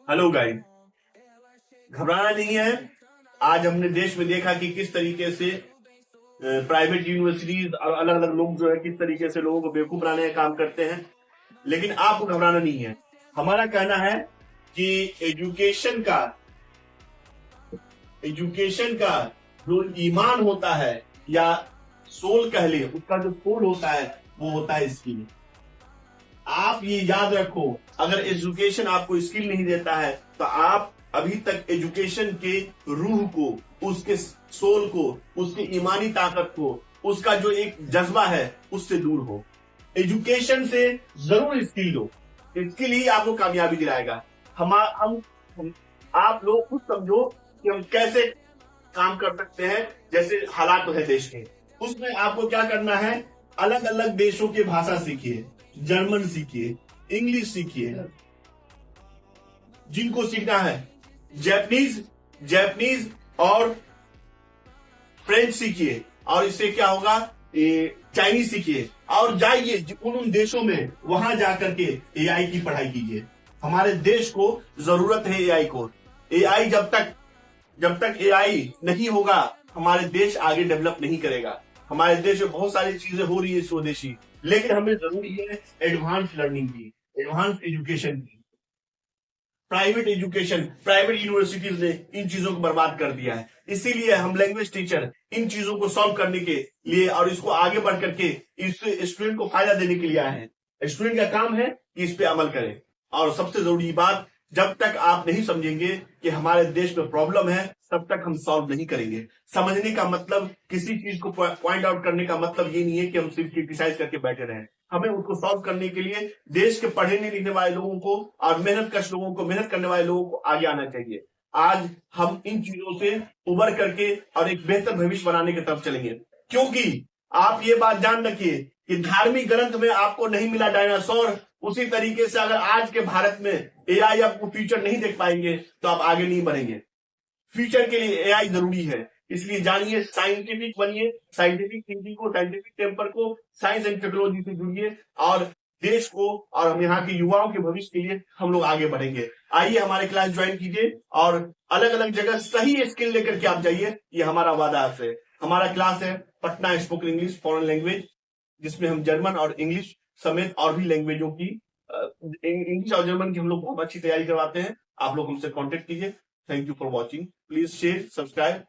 Hello guys, घबराना नहीं है। आज हमने देश में देखा कि किस तरीके से प्राइवेट यूनिवर्सिटीज और अलग अलग लोग जो है किस तरीके से लोगों को बेवकूफ बनाने का काम करते हैं। लेकिन आपको घबराना नहीं है। हमारा कहना है कि एजुकेशन का एजुकेशन का जो ईमान होता है या सोल कह ले, उसका जो सोल होता है वो होता है स्किल। आप ये याद रखो, अगर एजुकेशन आपको स्किल नहीं देता है तो आप अभी तक एजुकेशन के रूह को, उसके सोल को, उसकी ईमानी ताकत को, उसका जो एक जज्बा है उससे दूर हो। एजुकेशन से जरूर स्किल लो, स्किल ही आपको कामयाबी दिलाएगा। हम आप लोग खुद समझो कि हम कैसे काम कर सकते हैं। जैसे हालात है देश के, उसमें आपको क्या करना है, अलग अलग देशों की भाषा सीखिए, जर्मन सीखिए, इंग्लिश सीखिए, जिनको सीखना है जैपनीज जैपनीज और फ्रेंच सीखिए, और इससे क्या होगा, चाइनीज सीखिए और जाइए उन देशों में, वहां जाकर के एआई की पढ़ाई कीजिए। हमारे देश को जरूरत है एआई को। एआई जब तक एआई नहीं होगा, हमारे देश आगे डेवलप नहीं करेगा। हमारे देश में बहुत सारी चीजें हो रही है स्वदेशी, लेकिन हमें जरूरी है एडवांस लर्निंग की, एडवांस एजुकेशन की। प्राइवेट यूनिवर्सिटीज ने इन चीजों को बर्बाद कर दिया है। इसीलिए हम लैंग्वेज टीचर इन चीजों को सॉल्व करने के लिए और इसको आगे बढ़ करके इस स्टूडेंट को फायदा देने के लिए आए हैं। स्टूडेंट का काम है कि इस पे अमल करें। और सबसे जरूरी बात, जब तक आप नहीं समझेंगे कि हमारे देश में प्रॉब्लम है, तब तक हम सॉल्व नहीं करेंगे। समझने का मतलब, किसी चीज को पॉइंट आउट करने का मतलब ये नहीं है कि हम सिर्फ क्रिटिसाइज करके बैठे रहें। हमें उसको सॉल्व करने के लिए देश के पढ़ने लिखने वाले लोगों को और मेहनत लोगों को, मेहनत करने वाले लोगों को आगे आना चाहिए। आज हम इन चीजों से उबर करके और एक बेहतर भविष्य बनाने की तरफ चलेंगे। क्योंकि आप ये बात जान रखिए कि धार्मिक ग्रंथ में आपको नहीं मिला डायनासोर, उसी तरीके से अगर आज के भारत में एआई आपको फ्यूचर नहीं देख पाएंगे तो आप आगे नहीं बढ़ेंगे। फ्यूचर के लिए एआई जरूरी है। इसलिए जानिए, साइंटिफिक बनिए, साइंटिफिक थिंकिंग को, साइंटिफिक टेम्पर को, साइंस एंड टेक्नोलॉजी से जुड़िए और देश को और हम यहाँ के युवाओं के भविष्य के लिए हम लोग आगे बढ़ेंगे। आइए हमारे क्लास ज्वाइन कीजिए और अलग अलग जगह सही स्किल लेकर के आप जाइए। ये हमारा वादा आपसे। हमारा क्लास है Patna spoken English foreign language, जिसमें हम जर्मन और इंग्लिश समेत और भी लैंग्वेजों की, इंग्लिश और जर्मन की हम लोग बहुत अच्छी तैयारी करवाते हैं। आप लोग हमसे कॉन्टेक्ट कीजिए। Thank you for watching. Please share, subscribe